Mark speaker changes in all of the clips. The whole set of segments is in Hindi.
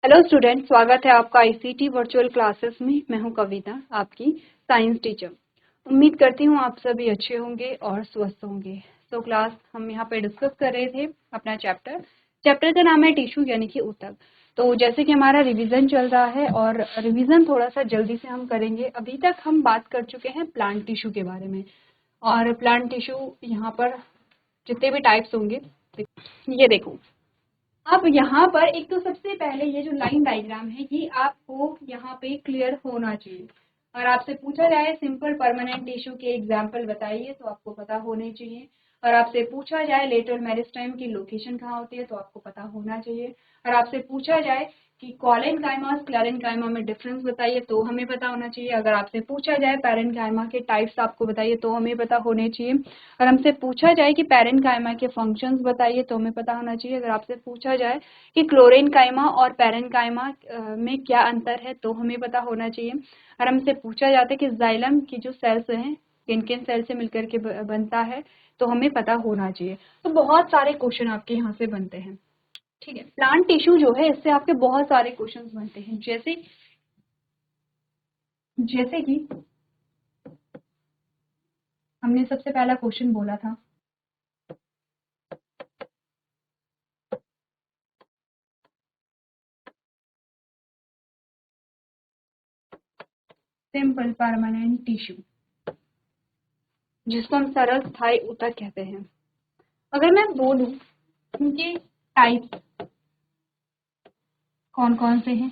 Speaker 1: हेलो स्टूडेंट, स्वागत है आपका आईसीटी वर्चुअल क्लासेस में। मैं हूं कविता, आपकी साइंस टीचर। उम्मीद करती हूं आप सभी अच्छे होंगे और स्वस्थ होंगे। तो क्लास हम यहां पे डिस्कस कर रहे थे अपना चैप्टर का नाम है टिश्यू यानी कि ऊतक। तो जैसे कि हमारा रिवीजन चल रहा है और रिवीजन थोड़ा सा जल्दी से हम करेंगे। अभी तक हम बात कर चुके हैं प्लांट टिश्यू के बारे में, और प्लांट टिश्यू यहाँ पर जितने भी टाइप्स होंगे, ये देखो। अब यहाँ पर एक तो सबसे पहले ये जो लाइन डायग्राम है ये आपको यहाँ पे क्लियर होना चाहिए। और आपसे पूछा जाए सिंपल परमानेंट टिश्यू के एग्जाम्पल बताइए तो आपको पता होने चाहिए। और आपसे पूछा जाए लेटरल मेरिस्टेम की लोकेशन कहाँ होती है तो आपको पता होना चाहिए। और आपसे पूछा जाए कि कॉलेनकाइमा स्क्लेरेनकाइमा में डिफरेंस बताइए तो हमें पता होना चाहिए। अगर आपसे पूछा जाए पैरेनकाइमा के टाइप्स आपको बताइए तो हमें पता होने चाहिए। और हमसे पूछा जाए कि पैरेनकाइमा के फंक्शंस बताइए तो हमें पता होना चाहिए। अगर आपसे पूछा जाए कि क्लोरेनकाइमा और पैरेनकाइमा में क्या अंतर है तो हमें पता होना चाहिए। और हमसे पूछा जाता है कि जाइलम की जो सेल्स हैं किन किन सेल से मिलकर के बनता है तो हमें पता होना चाहिए। तो बहुत सारे क्वेश्चन आपके यहाँ से बनते हैं। ठीक है, प्लांट टिश्यू जो है इससे आपके बहुत सारे क्वेश्चंस बनते हैं। जैसे कि हमने सबसे पहला क्वेश्चन बोला था सिंपल परमानेंट टिश्यू, जिसको हम सरल स्थायी ऊतक कहते हैं। अगर मैं बोलूं उनके टाइप कौन कौन से हैं,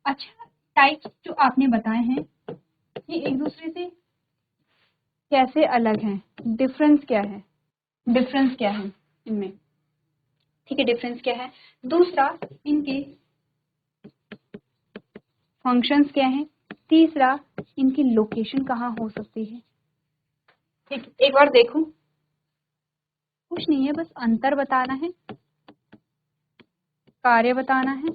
Speaker 1: अच्छा टाइप्स जो आपने बताए हैं ये एक दूसरे से कैसे अलग हैं, डिफरेंस क्या है इनमें। ठीक है, डिफरेंस क्या है। दूसरा, इनके फंक्शंस क्या हैं। तीसरा, इनकी लोकेशन कहाँ हो सकती है। ठीक, एक बार देखो, कुछ नहीं है, बस अंतर बताना है, कार्य बताना है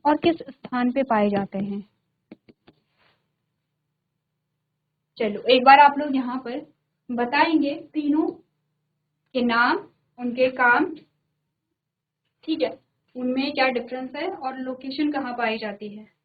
Speaker 1: और किस स्थान पे पाए जाते हैं। चलो एक बार आप लोग यहाँ पर बताएंगे तीनों के नाम, उनके काम, ठीक है, उनमें क्या डिफरेंस है और लोकेशन कहाँ पाई जाती है।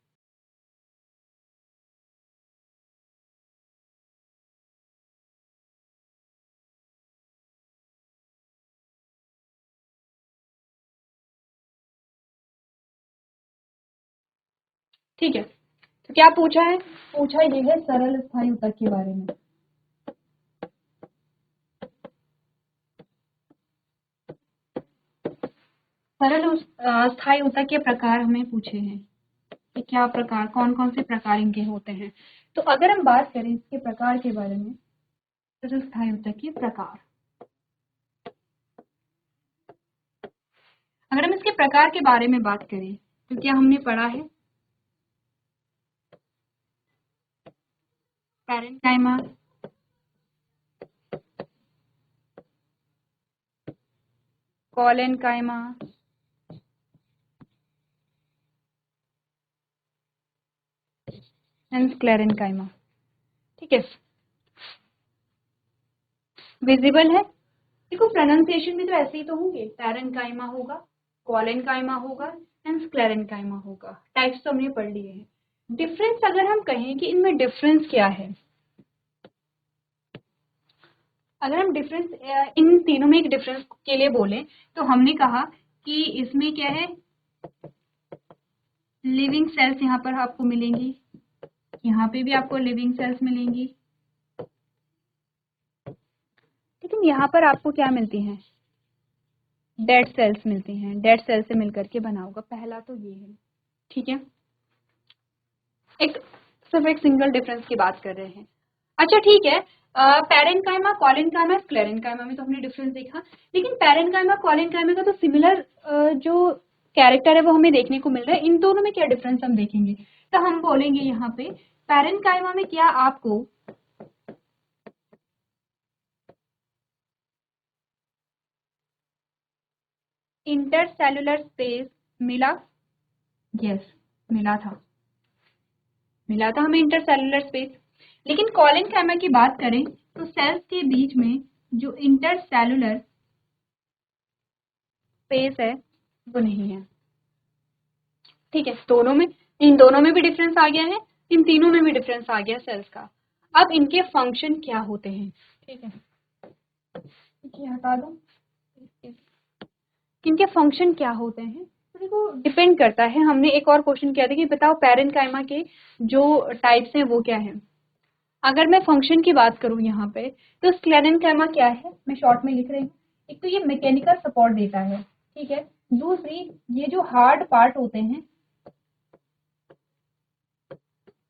Speaker 1: ठीक है, तो क्या पूछा है, पूछा ये है सरल स्थायी ऊतक के बारे में। सरल स्थायी ऊतक के प्रकार हमें पूछे हैं कि क्या प्रकार, कौन कौन से प्रकार इनके होते हैं। तो अगर हम बात करें इसके प्रकार के बारे में, सरल स्थायी ऊतक के प्रकार, अगर हम इसके प्रकार के बारे में बात करें तो क्या हमने पढ़ा है पैरेन्काइमा, कॉलेनकाइमा, एंड स्क्लेरेनकाइमा। ठीक है, विजिबल है। देखो प्रोनाउंसिएशन भी तो ऐसे ही तो होंगे, पैरेन्काइमा होगा, कॉलेनकाइमा होगा एंड स्क्लेरेनकाइमा होगा। टाइप्स तो हमने पढ़ लिए हैं। डिफरेंस अगर हम कहें कि इनमें डिफरेंस क्या है, अगर हम डिफरेंस इन तीनों में एक डिफरेंस के लिए बोले तो हमने कहा कि इसमें क्या है, लिविंग सेल्स यहाँ पर आपको मिलेंगी, यहाँ पे भी आपको लिविंग सेल्स मिलेंगी, लेकिन यहाँ पर आपको क्या मिलती हैं, डेड सेल्स मिलती हैं। डेड सेल से मिलकर के बना होगा। पहला तो ये है। ठीक है, एक सिर्फ एक सिंगल डिफरेंस की बात कर रहे हैं। अच्छा ठीक है, पैरेन्काइमा, कॉलेनकाइमा, स्क्लेरेनकाइमा में तो हमने डिफरेंस देखा, लेकिन पैरेन्काइमा कॉलेनकाइमा का तो सिमिलर जो कैरेक्टर है वो हमें देखने को मिल रहा है। इन दोनों में क्या डिफरेंस हम देखेंगे तो हम बोलेंगे यहाँ पे पैरेन्काइमा में क्या आपको इंटरसेलुलर स्पेस मिला। यस, मिला था, मिला था हमें इंटरसेलुलर स्पेस। लेकिन कॉलेनकाइमा की बात करें तो सेल्स के बीच में जो इंटरसेलुलर स्पेस है वो नहीं है। ठीक है, दोनों में, इन दोनों में भी डिफरेंस आ गया है, इन तीनों में भी डिफरेंस आ गया सेल्स का। अब इनके फंक्शन क्या होते हैं, ठीक है, ये हटा दो, इनके फंक्शन क्या होते हैं तो देखो डिपेंड करता है। हमने एक और क्वेश्चन किया था कि बताओ पैरेन्काइमा के जो टाइप्स हैं वो क्या है। अगर मैं फंक्शन की बात करूं यहाँ पे, तो स्क्लेरेन्काइमा क्या है, मैं शॉर्ट में लिख रही हूँ। एक तो ये मैकेनिकल सपोर्ट देता है, ठीक है, दूसरी ये जो हार्ड पार्ट होते हैं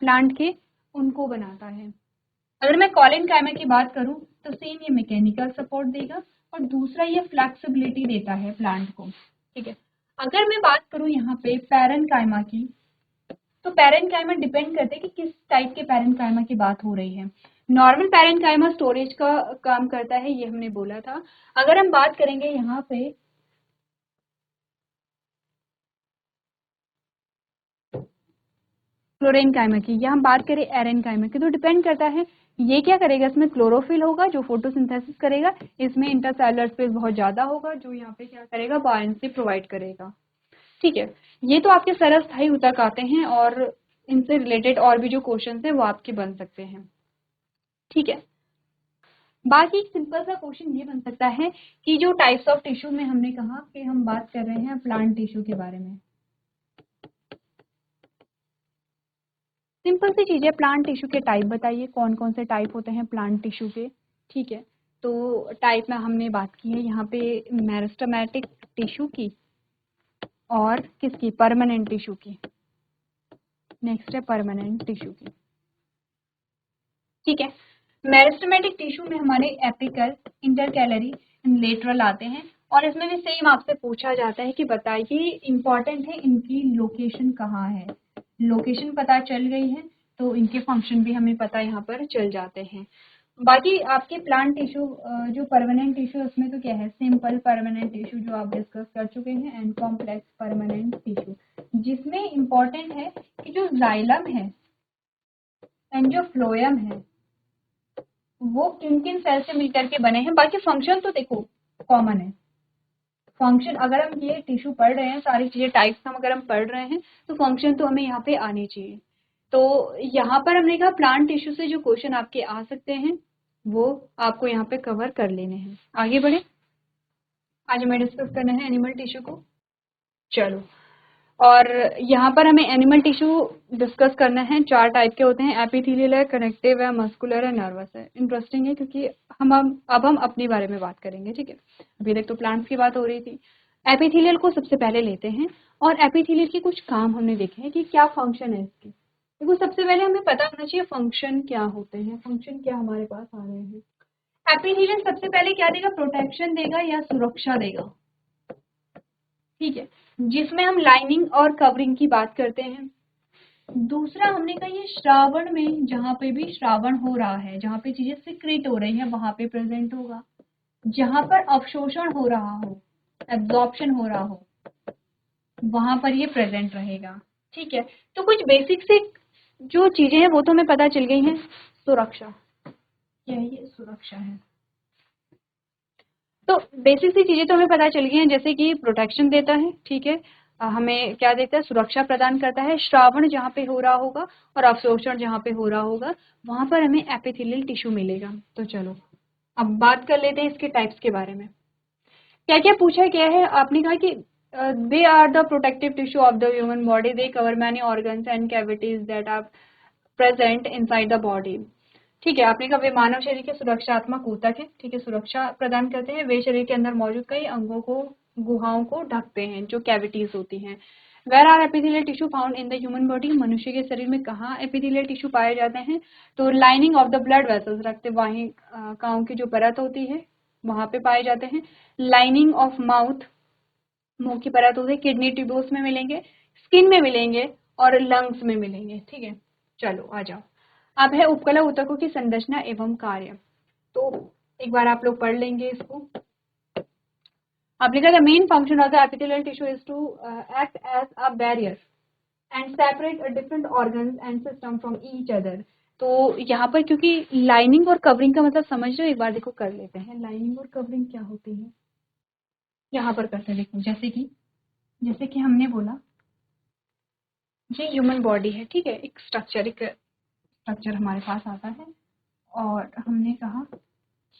Speaker 1: प्लांट के उनको बनाता है। अगर मैं कॉलेनकाइमा की बात करूं तो सेम ये मैकेनिकल सपोर्ट देगा और दूसरा ये फ्लेक्सिबिलिटी देता है प्लांट को, ठीक है। अगर मैं बात करूं यहाँ पे पैरेन्काइमा की, तो पैरेन्काइमा डिपेंड करते हैं कि किस टाइप के पैरेन्काइमा की बात हो रही है। नॉर्मल पैरेन्काइमा स्टोरेज का काम करता है, ये हमने बोला था। अगर हम बात करेंगे यहाँ पे क्लोरेनकाइमा की या हम बात करें एरेनकाइमा की, तो डिपेंड करता है ये क्या करेगा, इसमें क्लोरोफिल होगा जो फोटोसिंथेसिस करेगा, इसमें इंटरसेलुलर स्पेस बहुत ज्यादा होगा जो यहाँ पे क्या करेगा, बायोन्सी प्रोवाइड करेगा, ठीक है। ये तो आपके सरल स्थायी ऊतक आते हैं और इनसे रिलेटेड और भी जो क्वेश्चन है वो आपके बन सकते हैं, ठीक है। बाकी एक सिंपल सा क्वेश्चन ये बन सकता है कि जो टाइप्स ऑफ टिश्यू में हमने कहा कि हम बात कर रहे हैं प्लांट टिश्यू के बारे में। सिंपल सी चीज है, प्लांट टिश्यू के टाइप बताइए, कौन कौन से टाइप होते हैं प्लांट टिश्यू के, ठीक है। तो टाइप में हमने बात की है यहाँ पे मेरिस्टेमेटिक टिश्यू की और किसकी, परमानेंट टिश्यू की। नेक्स्ट है परमानेंट टिश्यू की, ठीक है। मेरिस्टेमेटिक टिश्यू में हमारे एपिकल, इंटरकैलरी, लेटरल आते हैं और इसमें भी सेम आपसे पूछा जाता है कि बताइए, इंपॉर्टेंट है इनकी लोकेशन कहाँ है। लोकेशन पता चल गई है तो इनके फंक्शन भी हमें पता यहाँ पर चल जाते हैं। बाकी आपके प्लांट टिश्यू जो परमानेंट टिश्यू है उसमें तो क्या है, सिंपल परमानेंट टिश्यू जो आप डिस्कस कर चुके हैं, एंड कॉम्प्लेक्स परमानेंट टिश्यू, जिसमें इंपॉर्टेंट है कि जो जाइलम है एंड जो फ्लोएम है वो किन किन सेल से मिलकर के बने हैं। बाकी फंक्शन तो देखो कॉमन है। फंक्शन अगर हम ये टिश्यू पढ़ रहे हैं, सारी चीजें टाइप्स हम अगर हम पढ़ रहे हैं तो फंक्शन तो हमें यहाँ पे आने चाहिए। तो यहाँ पर हमने कहा प्लांट टिश्यू से जो क्वेश्चन आपके आ सकते हैं वो आपको यहाँ पे कवर कर लेने हैं। आगे बढ़े, आज हमें डिस्कस करना है एनिमल टिश्यू को। चलो, और यहाँ पर हमें एनिमल टिश्यू डिस्कस करना है। 4 टाइप के होते हैं, एपिथेलियल है, कनेक्टिव है, मस्कुलर है, नर्वस है। इंटरेस्टिंग है क्योंकि हम अपने बारे में बात करेंगे, ठीक है। अभी तक तो प्लांट्स की बात हो रही थी। एपिथेलियल को सबसे पहले लेते हैं और एपिथेलियल के कुछ काम हमने देखे हैं कि क्या फंक्शन है इसकी। देखो सबसे पहले हमें पता होना चाहिए फंक्शन क्या होते हैं, फंक्शन क्या हमारे पास आ रहे हैं। एपिथेलियल सबसे पहले क्या देगा, प्रोटेक्शन देगा या सुरक्षा देगा, ठीक है, जिसमें हम लाइनिंग और कवरिंग की बात करते हैं। दूसरा हमने कहा ये श्रावण में जहाँ पे भी श्रावण हो रहा है, जहाँ पे चीजें सिक्रेट हो रही है वहां पे प्रेजेंट होगा। जहाँ पर अवशोषण हो रहा हो, एब्जॉर्प्शन हो रहा हो, वहां पर ये प्रेजेंट रहेगा, ठीक है। तो कुछ बेसिक से जो चीजें हैं वो तो हमें पता चल गई हैं। सुरक्षा क्या है, ये सुरक्षा है। तो बेसिक सी चीजें तो हमें पता चल गई हैं, जैसे कि प्रोटेक्शन देता है, ठीक है, हमें क्या देता है, सुरक्षा प्रदान करता है। श्रावण जहाँ पे हो रहा होगा और अवशोषण जहाँ पे हो रहा होगा वहां पर हमें एपिथेलियल टिश्यू मिलेगा। तो चलो अब बात कर लेते हैं इसके टाइप्स के बारे में। क्या क्या पूछा गया है, आपने कहा कि they are the protective tissue of the human body, they cover many organs and cavities that are present inside the body, ठीक है। आपने कहा वे मानव शरीर के सुरक्षात्मक ऊतक है, ठीक है, सुरक्षा प्रदान करते हैं। वे शरीर के अंदर मौजूद कई अंगों को, गुहाओं को ढकते हैं जो कैविटीज होती हैं। Where are epithelial tissue found in the human body, मनुष्य के शरीर में कहाँ एपिथेलियल टिश्यू पाए जाते हैं, तो lining of the blood vessels, रक्त वाहिकाओं की जो परत होती है वहां पे पाए जाते हैं। लाइनिंग ऑफ माउथ, मुंह की परत होती है, किडनी ट्यूब्यूल्स में मिलेंगे, स्किन में मिलेंगे और लंग्स में मिलेंगे, ठीक है। चलो आ जाओ, अब है उपकला ऊतकों की संरचना एवं कार्य। तो एक बार आप लोग पढ़ लेंगे इसको। आपने कहा the main function of the epithelial tissue is to act as a barrier and separate different organs and system from each other. तो यहाँ पर क्योंकि लाइनिंग और कवरिंग का मतलब समझ रहे हो, एक बार देखो कर लेते हैं। लाइनिंग और कवरिंग क्या होती है, यहाँ पर करते हैं। देखो जैसे कि हमने बोला ये ह्यूमन बॉडी है, ठीक है, एक स्ट्रक्चर हमारे पास आता है और हमने कहा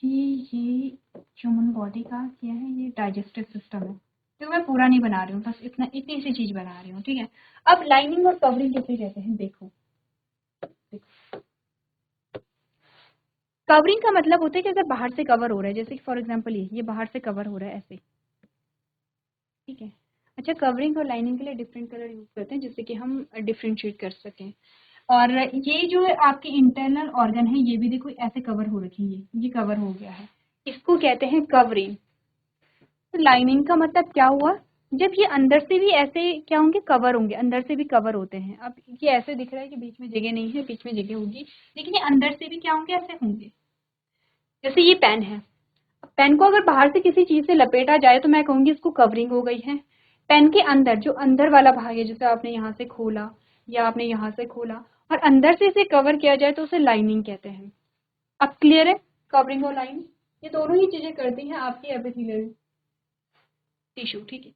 Speaker 1: कि ये ह्यूमन बॉडी का क्या है, ये डाइजेस्टिव सिस्टम है। तो मैं पूरा नहीं बना रही हूँ, बस इतनी सी चीज बना रही हूँ, ठीक है। अब लाइनिंग और कवरिंग किसे कहते हैं, देखो कवरिंग का मतलब होता है कि अगर बाहर से कवर हो रहा है, जैसे फॉर एग्जांपल ये बाहर से कवर हो रहा है ऐसे, ठीक है। अच्छा, कवरिंग और लाइनिंग के लिए डिफरेंट कलर यूज करते हैं जिससे कि हम डिफरेंशिएट कर सकें। और ये जो आपके इंटरनल ऑर्गन है ये भी देखो ऐसे कवर हो रखी है, ये कवर हो गया है, इसको कहते हैं कवरिंग। तो लाइनिंग का मतलब क्या हुआ, जब ये अंदर से भी ऐसे क्या होंगे, कवर होंगे, अंदर से भी कवर होते हैं। अब ये ऐसे दिख रहा है कि बीच में जगह नहीं है, बीच में जगह होगी, लेकिन ये अंदर से भी क्या होंगे, ऐसे होंगे। जैसे ये पेन है, पेन को अगर बाहर से किसी चीज से लपेटा जाए तो मैं कहूंगी इसको कवरिंग हो गई है। पेन के अंदर जो अंदर वाला भाग है, जैसे आपने यहाँ से खोला या आपने यहाँ से खोला और अंदर से इसे कवर किया जाए तो उसे लाइनिंग कहते हैं। अब क्लियर है, कवरिंग और लाइनिंग ये दोनों ही चीजें करती हैं आपकी एपिथेलियल टिश्यू, ठीक है।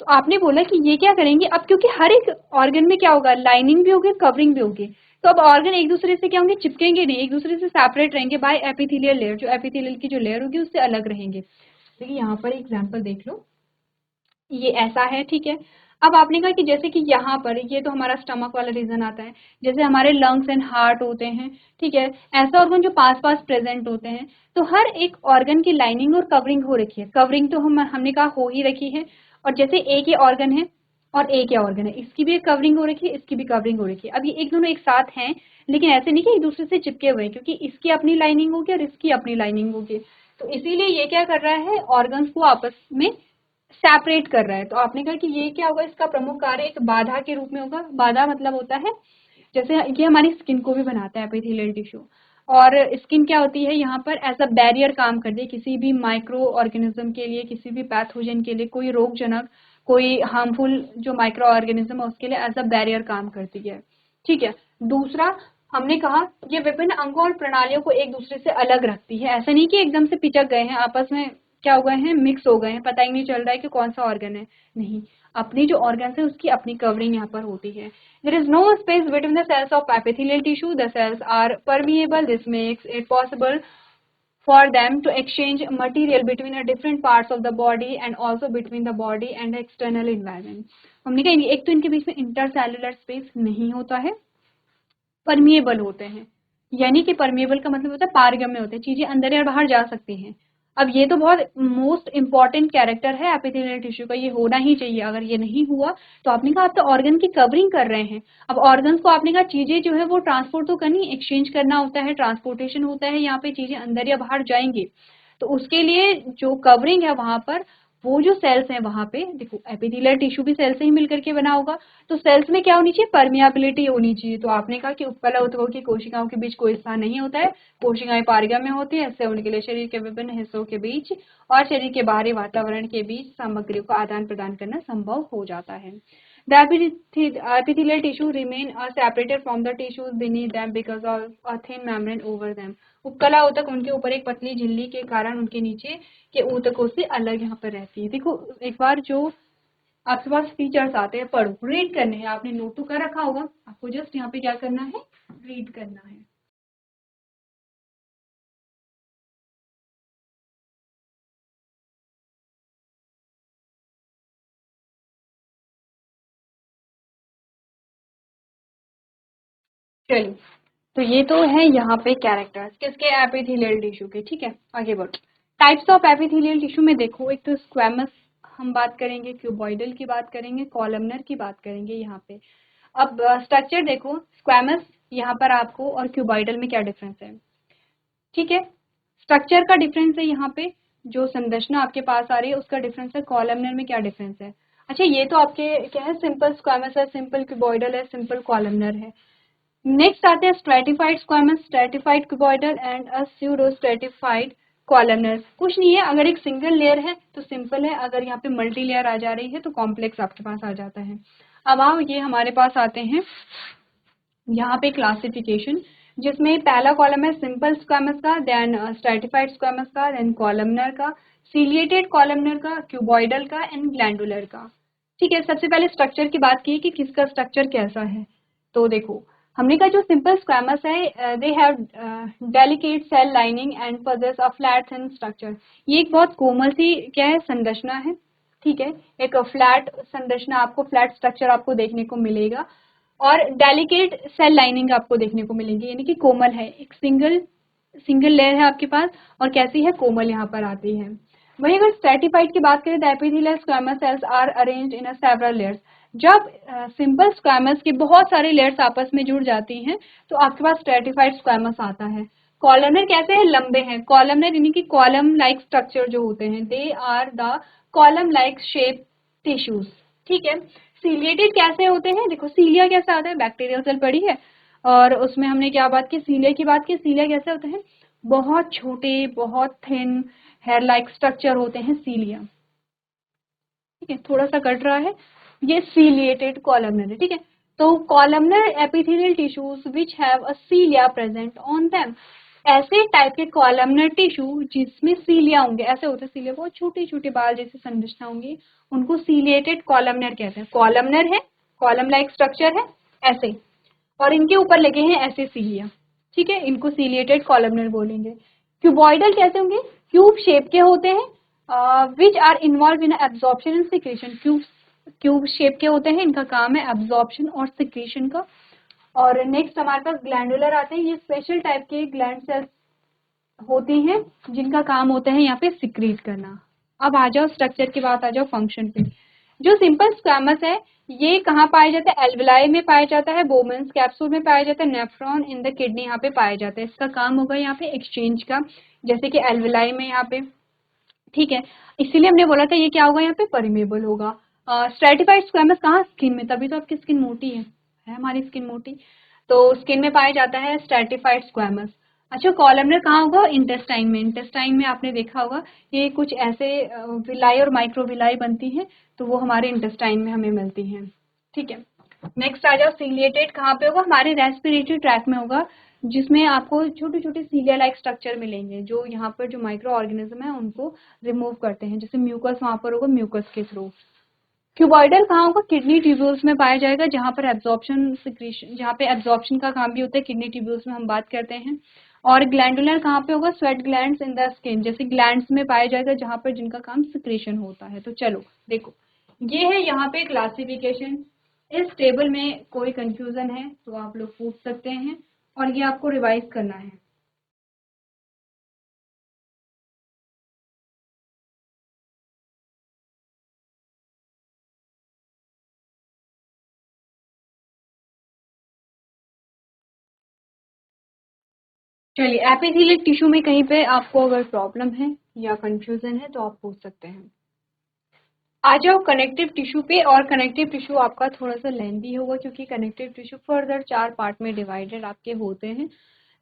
Speaker 1: तो आपने बोला कि ये क्या करेंगे, अब क्योंकि हर एक ऑर्गन में क्या होगा, लाइनिंग भी होगी, कवरिंग भी होगी, तो अब ऑर्गन एक दूसरे से क्या होंगे, चिपकेंगे नहीं, एक दूसरे से सेपरेट रहेंगे बाय एपिथेलियल लेयर। जो एपिथेलियल की जो लेयर होगी उससे अलग रहेंगे। देखिए यहाँ पर एग्जांपल देख लो, ये ऐसा है, ठीक है। अब आपने कहा कि जैसे कि यहाँ पर ये तो हमारा स्टमक वाला रीजन आता है, जैसे हमारे लंग्स एंड हार्ट होते हैं, ठीक है, ऐसा ऑर्गन जो पास पास प्रेजेंट होते हैं। तो हर एक ऑर्गन की लाइनिंग और कवरिंग हो रखी है, कवरिंग तो हमने कहा हो ही रखी है। और जैसे एक ही ऑर्गन है और एक ही ऑर्गन है, इसकी भी एक कवरिंग हो रखी है, इसकी भी कवरिंग हो रखी है। अब ये एक दोनों एक साथ हैं, लेकिन ऐसे नहीं कि एक दूसरे से चिपके हुए हैं, क्योंकि इसकी अपनी लाइनिंग होगी और इसकी अपनी लाइनिंग होगी। तो इसीलिए ये क्या कर रहा है, ऑर्गन्स को आपस में सेपरेट कर रहा है। तो आपने कहा कि ये क्या होगा, इसका प्रमुख कार्य एक बाधा के रूप में होगा। बाधा मतलब होता है, जैसे ये हमारी स्किन को भी बनाता है एपिथेलियल टिश्यू, और स्किन क्या होती है, यहाँ पर एज अ बैरियर काम करती है किसी भी माइक्रो ऑर्गेनिज्म के लिए, किसी भी पैथोजन के लिए, कोई रोगजनक, कोई हार्मफुल जो माइक्रो ऑर्गेनिज्म है उसके लिए एज अ बैरियर काम करती है, ठीक है। दूसरा, हमने कहा ये विभिन्न अंगों और प्रणालियों को एक दूसरे से अलग रखती है। ऐसा नहीं कि एकदम से पिचक गए हैं आपस में, क्या हो गए हैं, मिक्स हो गए हैं, पता ही नहीं चल रहा है कि कौन सा ऑर्गन है, नहीं, अपनी जो ऑर्गन है उसकी अपनी कवरिंग यहाँ पर होती है। There is no space between the cells of epithelial tissue. The cells are permeable. This makes it possible for them to exchange material between the different parts of the body and also between the body and the external environment. हमने कहा एक तो इनके बीच में इंटरसेलुलर स्पेस नहीं होता है, परमिएबल होते हैं। यानी कि परमिएबल का मतलब होता है पारगम्य होते हैं, चीजें अंदर या बाहर जा सकती हैं। अब ये तो बहुत मोस्ट इंपॉर्टेंट कैरेक्टर है एपिथेलियल टिश्यू का, ये होना ही चाहिए। अगर ये नहीं हुआ तो आपने कहा आप तो ऑर्गन की कवरिंग कर रहे हैं। अब ऑर्गन्स को आपने कहा चीजें जो है वो ट्रांसपोर्ट तो करनी, एक्सचेंज करना होता है, ट्रांसपोर्टेशन होता है, यहाँ पे चीजें अंदर या बाहर जाएंगी। तो उसके लिए जो कवरिंग है वहां पर, वो जो सेल्स हैं वहां पे, देखो एपिथेलियल टिश्यू भी सेल से ही मिलकर के बना होगा, तो सेल्स में क्या होनी चाहिए, परमियाबिलिटी होनी चाहिए। तो आपने कहा कि उपकला ऊतकों की कोशिकाओं के बीच कोई स्थान नहीं होता है, कोशिकाएं पारगम्य में होती है, ऐसे होने के लिए शरीर के विभिन्न हिस्सों के बीच और शरीर के बाहरी वातावरण के बीच सामग्रियों का आदान प्रदान करना संभव हो जाता है। The epithelial tissue remain separated from the tissues beneath them because of a thin membrane over them. उपकला ऊतक उनके ऊपर एक पतली झिल्ली के कारण उनके नीचे के ऊतकों से अलग यहाँ पर रहती है। देखो एक बार जो आपके पास फीचर्स आते हैं, पढ़ो, रीड करने हैं, आपने नोट तो कर रखा होगा, आपको जस्ट यहाँ पे क्या करना है, रीड करना है। चलिए, तो ये तो है यहाँ पे कैरेक्टर्स किसके, एपिथेलियल टिश्यू के, ठीक है। आगे बढ़ो, टाइप्स ऑफ एपिथेलियल टिश्यू में देखो, एक तो स्क्वैमस हम बात करेंगे, क्यूबॉइडल की बात करेंगे, कॉलमनर की बात करेंगे यहाँ पे। अब स्ट्रक्चर देखो, स्क्वैमस यहाँ पर आपको और क्यूबॉइडल में क्या डिफरेंस है, ठीक है। स्ट्रक्चर का डिफरेंस है यहाँ पे, जो संरचना आपके पास आ रही है उसका डिफरेंस है, कॉलमनर में क्या डिफरेंस है। अच्छा, ये तो आपके क्या है, सिंपल स्क्वैमस है, सिंपल क्यूबॉइडल है, सिंपल कॉलमनर है। नेक्स्ट आते हैं stratified squamous, stratified cuboidal and a pseudo stratified columnar. कुछ नहीं है, अगर एक सिंगल लेयर है तो सिंपल है, अगर यहाँ पे मल्टी लेयर आ जा रही है तो कॉम्प्लेक्स आपके पास आ जाता है। अब आओ ये हमारे पास आते हैं यहाँ पे क्लासिफिकेशन, जिसमें पहला कॉलम है सिंपल स्क्वामस का, देन स्ट्रेटिफाइड स्क्वामस का, देन कॉलमनर का, सीलिएटेड कॉलमनर का, क्यूबॉइडल का एंड ग्लैंडुलर का, ठीक है, सबसे पहले स्ट्रक्चर की बात की कि किसका स्ट्रक्चर कैसा है। तो देखो, हमने कहा जो सिंपल स्क्वैमस है, they have delicate cell lining and possess a flat thin structure. ये एक बहुत कोमल सी क्या है, संरचना है। ठीक है, एक फ्लैट संरचना, आपको फ्लैट स्ट्रक्चर आपको देखने को मिलेगा और डेलिकेट सेल लाइनिंग आपको देखने को मिलेंगी, यानी कि कोमल है, एक सिंगल लेयर है आपके पास और कैसी है, कोमल यहाँ पर आती है। वहीं अगर स्ट्रेटिफाइड की बात करें, the epithelial squamous cells are arranged in a several layers. जब सिंपल स्क्वैमस की बहुत सारी लेयर्स आपस में जुड़ जाती हैं तो आपके पास स्ट्रेटिफाइड स्क्वैमस आता है। कॉलमनर कैसे है, लंबे हैं। कॉलमनर यानी कि कॉलम लाइक स्ट्रक्चर जो होते हैं, they are the column like shape tissues. ठीक है, सीलिएटेड कैसे होते हैं, देखो सीलिया कैसा आता है, बैक्टीरियल सेल पड़ी है और उसमें हमने क्या बात की, सीलिया की बात की। सीलिया कैसे होते हैं, बहुत छोटे, बहुत थिन हेयर लाइक स्ट्रक्चर होते हैं सीलिया। ठीक है, थोड़ा सा कट रहा है, ये सीलिएटेड कॉलमनर है। ठीक है, तो columnar epithelial tissues which have a cilia present on them. ऐसे टाइप के कॉलमनर टिश्यू जिसमें सीलिया होंगे, ऐसे होते हैं सीलिया, बहुत छोटे छोटे बाल जैसे संरचना होंगी, उनको सीलिएटेड कॉलमनर कहते हैं। कॉलमनर है, कॉलम लाइक स्ट्रक्चर है ऐसे, और इनके ऊपर लगे हैं ऐसे सीलिया। ठीक है, इनको सीलिएटेड कॉलमनर बोलेंगे। क्यूबॉइडल कैसे होंगे, क्यूब शेप के होते हैं, which are involve in absorption and secretion. Cube shape के होते हैं, इनका काम है एब्जॉर्प्शन और सिक्रेशन का। और नेक्स्ट हमारे पास ग्लैंडुलर आते हैं, ये स्पेशल टाइप के ग्लैंड सेल्स होती हैं जिनका काम होता है यहाँ पे सिक्रीट करना। अब आ जाओ स्ट्रक्चर की बात, आ जाओ फंक्शन पे। जो सिंपल स्क्वैमस है ये कहाँ पाया जाता है, एल्विलाई में पाया जाता है, बोमेंस कैप्सूल में पाया जाता है, नेफ्रॉन इन द किडनी यहाँ पे पाया जाता है। इसका काम होगा यहाँ पे एक्सचेंज का, जैसे कि एल्विलाई में यहाँ पे। ठीक है, इसीलिए हमने बोला था ये क्या होगा, यहाँ पे परमेबल होगा। स्ट्रेटिफाइड स्क्वैमस कहाँ, स्किन में, तभी तो आपकी स्किन मोटी है हमारी स्किन मोटी, तो स्किन में पाया जाता है स्ट्रेटिफाइड स्क्वैमस। अच्छा, कॉलमनर कहाँ होगा, इंटेस्टाइन में। इंटेस्टाइन में आपने देखा होगा ये कुछ ऐसे विलाई और माइक्रोविलाई बनती हैं, तो वो हमारे इंटेस्टाइन में हमें मिलती हैं। ठीक है, नेक्स्ट आ जाओ, सीलिएटेड कहाँ पे होगा, हमारे रेस्पिरेटरी ट्रैक में होगा, जिसमें आपको छोटे छोटे सीलिया लाइक स्ट्रक्चर मिलेंगे जो यहाँ पर जो माइक्रो ऑर्गेनिज्म है उनको रिमूव करते हैं, जैसे म्यूकस वहां पर होगा, म्यूकस के थ्रू। क्यूबॉइडल कहाँ होगा, किडनी ट्यूब्यूल्स में पाया जाएगा, जहाँ पर एब्जॉर्प्शन सिक्रीशन, जहाँ पे एब्जॉर्प्शन का काम भी होता है, किडनी ट्यूब्यूल्स में हम बात करते हैं। और ग्लैंडुलर कहाँ पे होगा, sweat glands in the skin, जैसे ग्लैंड्स में पाया जाएगा जहाँ पर जिनका काम सिक्रेशन होता है। तो चलो देखो, ये है यहाँ पे क्लासिफिकेशन। इस टेबल में कोई कंफ्यूजन है तो आप लोग पूछ सकते हैं और ये आपको रिवाइज करना है। चलिए, एपिथेलियल टिश्यू में कहीं पे आपको अगर प्रॉब्लम है या कंफ्यूजन है तो आप पूछ सकते हैं। आ जाओ कनेक्टिव टिश्यू पे, और कनेक्टिव टिश्यू आपका थोड़ा सा लेंथी होगा क्योंकि कनेक्टिव टिश्यू फर्दर 4 पार्ट में डिवाइडेड आपके होते हैं,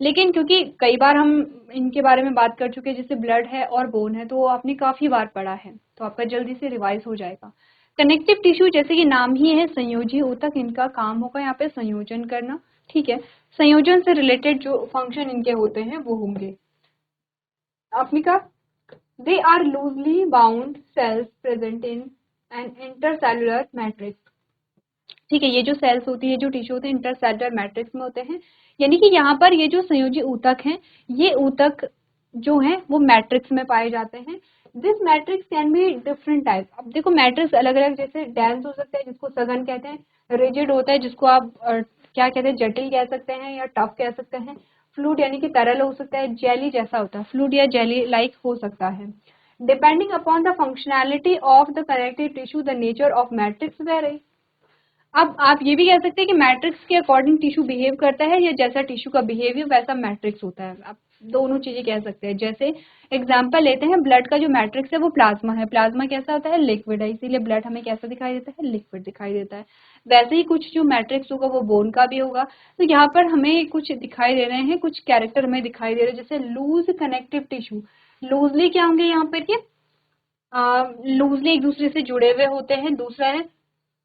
Speaker 1: लेकिन क्योंकि कई बार हम इनके बारे में बात कर चुके हैं, जैसे ब्लड है और बोन है, तो वो आपने काफी बार पढ़ा है, तो आपका जल्दी से रिवाइज हो जाएगा। कनेक्टिव टिश्यू जैसे कि नाम ही है, संयोजी ऊतक, इनका काम होगा यहाँ पे संयोजन करना। ठीक है, संयोजन से रिलेटेड जो फंक्शन इनके होते हैं वो होंगे। आपने कहा they are loosely bound cells present in an intercellular matrix। ठीक है, ये जो सेल्स होती है, जो टिश्यू होते हैं, इंटरसेलुलर मैट्रिक्स में होते हैं, यानी कि यहाँ पर ये जो संयोजी ऊतक हैं, ये ऊतक जो हैं वो मैट्रिक्स में पाए जाते हैं। This matrix can be different type. अब देखो मैट्रिक्स अलग अलग, जैसे डेंस हो सकता है जिसको सघन कहते हैं, रिजिड होता है जिसको आप क्या कहते हैं, जटिल कह सकते हैं या टफ कह सकते हैं, फ्लूइड यानी कि तरल हो सकता है, जेली जैसा होता है, फ्लूइड या जेली लाइक हो सकता है। Depending upon the functionality of the connective tissue the nature of matrix very. अब आप ये भी कह सकते हैं कि मैट्रिक्स के अकॉर्डिंग टिश्यू बिहेव करता है, या जैसा टिश्यू का बिहेवियर वैसा मैट्रिक्स होता है। आप दोनों चीजें कह सकते हैं। जैसे एग्जांपल लेते हैं, ब्लड का जो मैट्रिक्स है वो प्लाज्मा है। प्लाज्मा कैसा होता है, लिक्विड है, इसीलिए ब्लड हमें कैसा दिखाई देता है, लिक्विड दिखाई देता है। वैसे ही कुछ जो मैट्रिक्स होगा वो बोन का भी होगा। तो यहाँ पर हमें कुछ दिखाई दे रहे हैं, कुछ कैरेक्टर हमें दिखाई दे रहे हैं, जैसे लूज कनेक्टिव टिश्यू। लूजली क्या होंगे यहाँ पर, ये लूजली एक दूसरे से जुड़े हुए होते हैं। दूसरा है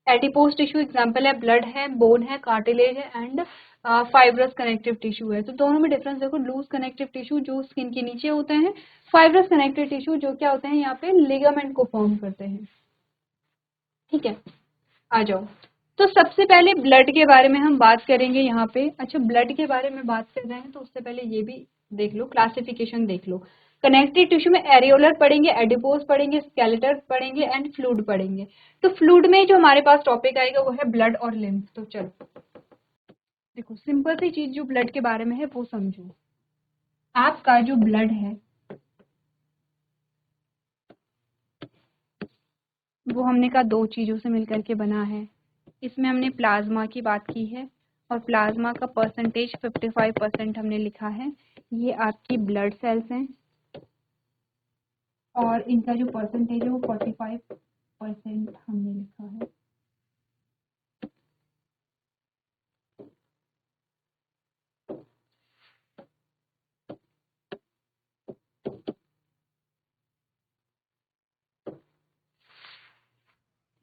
Speaker 1: एडिपोज टिश्यू, एग्जांपल है ब्लड है, बोन है, कार्टिलेज है, एंड फाइब्रस कनेक्टिव टिश्यू है। तो दोनों में डिफरेंस देखो, लूज कनेक्टिव टिश्यू जो स्किन के नीचे होते हैं, फाइब्रस कनेक्टिव टिश्यू जो क्या होते हैं, यहाँ पे लिगामेंट को फॉर्म करते हैं। ठीक है, आ जाओ। तो सबसे पहले ब्लड के बारे में हम बात करेंगे यहाँ पे। अच्छा, ब्लड के बारे में बात कर रहे हैं तो उससे पहले ये भी देख लो, क्लासिफिकेशन देख लो। कनेक्टिव टिश्यू में एरियोलर पढ़ेंगे, एडिपोज पढ़ेंगे, स्केलेटल पढ़ेंगे एंड फ्लूइड पढ़ेंगे। तो फ्लूइड में जो हमारे पास टॉपिक आएगा वो है ब्लड और लिम्फ। तो चलो देखो, सिंपल सी चीज जो ब्लड के बारे में है वो समझो। आपका जो ब्लड है वो हमने कहा दो चीजों से मिलकर के बना है। इसमें हमने प्लाज्मा की बात की है और प्लाज्मा का परसेंटेज 55% हमने लिखा है। ये आपकी ब्लड सेल्स हैं और इनका जो परसेंटेज है वो 45% हमने लिखा है।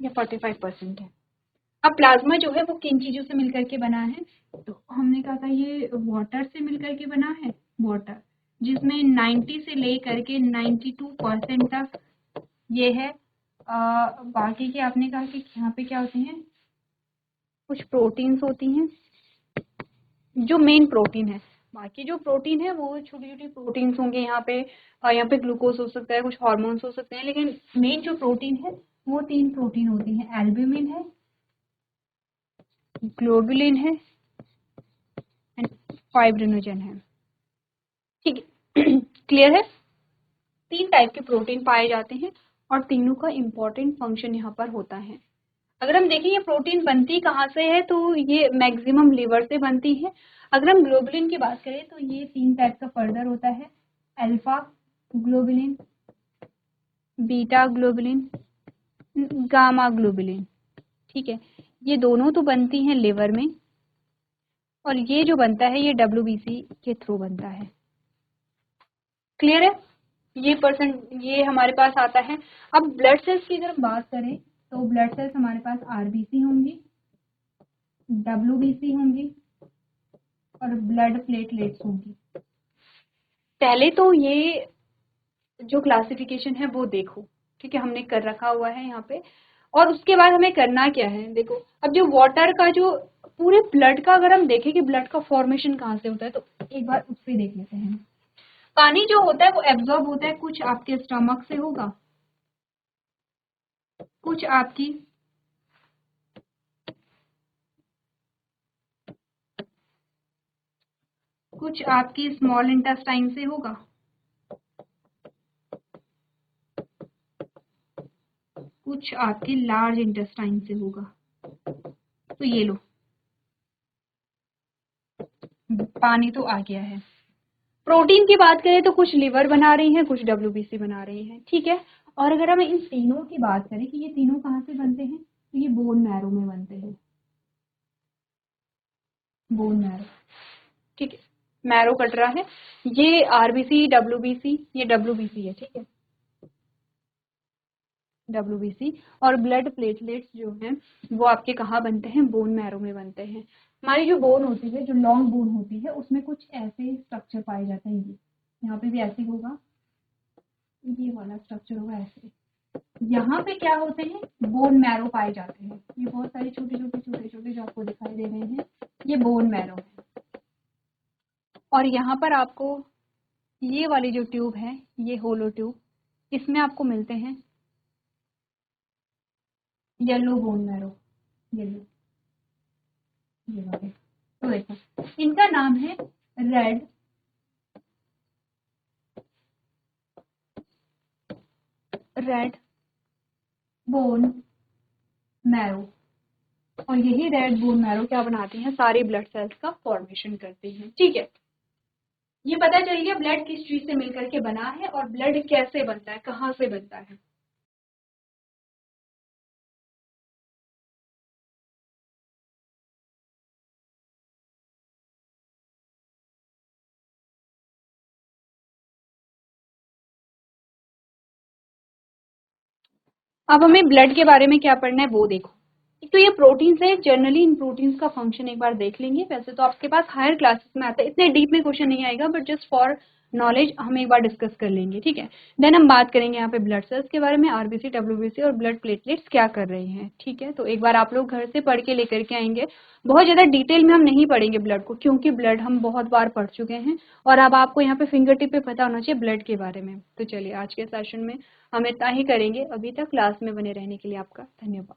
Speaker 1: ये 45% है। अब प्लाज्मा जो है वो किन चीजों से मिलकर के बना है, तो हमने कहा था ये वाटर से मिलकर के बना है, वाटर, जिसमें 90 से लेकर के 92% तक ये है। बाकी के आपने कहा कि यहाँ पे क्या होते हैं, कुछ प्रोटीन्स होती हैं जो मेन प्रोटीन है। बाकी जो प्रोटीन है वो छोटी छोटी प्रोटीन्स होंगे यहाँ पे। यहाँ पे ग्लूकोज हो सकता है, कुछ हार्मोन्स हो सकते हैं, लेकिन मेन जो प्रोटीन है वो 3 प्रोटीन होती हैं। एल्ब्यूमिन है, ग्लोबुलिन है एंड फाइब्रिनोजन है। ठीक है। क्लियर है। 3 टाइप के प्रोटीन पाए जाते हैं और तीनों का इम्पोर्टेंट फंक्शन यहाँ पर होता है। अगर हम देखें ये प्रोटीन बनती कहाँ से है, तो ये मैक्सिमम लिवर से बनती है। अगर हम ग्लोबुलिन की बात करें तो ये 3 टाइप का फर्दर होता है, alpha globulin, beta globulin, gamma globulin. ठीक है, ये दोनों तो बनती हैं लिवर में और ये जो बनता है ये डब्ल्यूबीसी के थ्रू बनता है। क्लियर है। ये हमारे पास आता है। अब ब्लड सेल्स की अगर हम बात करें तो ब्लड सेल्स हमारे पास आरबीसी होंगी, डब्ल्यूबीसी होंगी और ब्लड प्लेटलेट्स होंगी। पहले तो ये जो क्लासिफिकेशन है वो देखो, ठीक है, हमने कर रखा हुआ है यहाँ पे। और उसके बाद हमें करना क्या है, देखो अब जो वाटर का जो पूरे ब्लड का अगर हम देखें कि ब्लड का फॉर्मेशन कहाँ से होता है, तो एक बार उससे देख लेते हैं। पानी जो होता है वो एब्जॉर्ब होता है, कुछ आपके स्टमक से होगा, कुछ आपकी स्मॉल इंटेस्टाइन से होगा, कुछ आपके लार्ज इंटेस्टाइन से होगा। तो ये लो, पानी तो आ गया है। प्रोटीन की बात करें तो कुछ लिवर बना रही हैं, कुछ डब्ल्यूबीसी बना रही हैं, ठीक है। और अगर हम इन तीनों की बात करें कि ये तीनों कहाँ से बनते हैं, तो ये बोन मैरो में बनते हैं, बोन मैरो। ठीक है, मैरो कट रहा है। ये आरबीसी डब्ल्यूबीसी, ये डब्ल्यूबीसी है, ठीक है, डब्ल्यूबीसी। और ब्लड प्लेटलेट्स जो हैं वो आपके कहाँ बनते हैं, बोन मैरो में बनते हैं। हमारी जो बोन होती है, जो लॉन्ग बोन होती है, उसमें कुछ ऐसे स्ट्रक्चर पाए जाते हैं। ये यहाँ पे भी ऐसे होगा, ये वाला स्ट्रक्चर होगा ऐसे। यहाँ पे क्या होते हैं, बोन मैरो पाए जाते हैं। ये बहुत सारे छोटे छोटे जो आपको दिखाई दे रहे हैं, ये बोन मैरो है। और यहाँ पर आपको ये वाली जो ट्यूब है, ये होलो ट्यूब, इसमें आपको मिलते हैं येलो बोन मैरो, येलो, ये वाले। तो देखो इनका नाम है रेड बोन मैरो। और यही रेड बोन मैरो क्या बनाती हैं, सारी ब्लड सेल्स का फॉर्मेशन करती हैं। ठीक है, ये पता चल गया ब्लड किस चीज से मिलकर के बना है और ब्लड कैसे बनता है, कहाँ से बनता है। अब हमें ब्लड के बारे में क्या पढ़ना है वो देखो। एक तो ये प्रोटीन्स है, जनरली इन प्रोटीन्स का फंक्शन एक बार देख लेंगे। वैसे तो आपके पास हायर क्लासेस में आता है, इतने डीप में क्वेश्चन नहीं आएगा, बट जस्ट फॉर नॉलेज हम एक बार डिस्कस कर लेंगे, ठीक है। देन हम बात करेंगे यहाँ पे ब्लड सेल्स के बारे में, आरबीसी, डब्ल्यूबीसी और ब्लड प्लेटलेट्स क्या कर रहे हैं, ठीक है। तो एक बार आप लोग घर से पढ़ के लेकर के आएंगे। बहुत ज़्यादा डिटेल में हम नहीं पढ़ेंगे ब्लड को, क्योंकि ब्लड हम बहुत बार पढ़ चुके हैं और अब आपको यहाँ पे फिंगर टिप पे पता होना चाहिए ब्लड के बारे में। तो चलिए आज के सेशन में हम इतना ही करेंगे। अभी तक क्लास में बने रहने के लिए आपका धन्यवाद।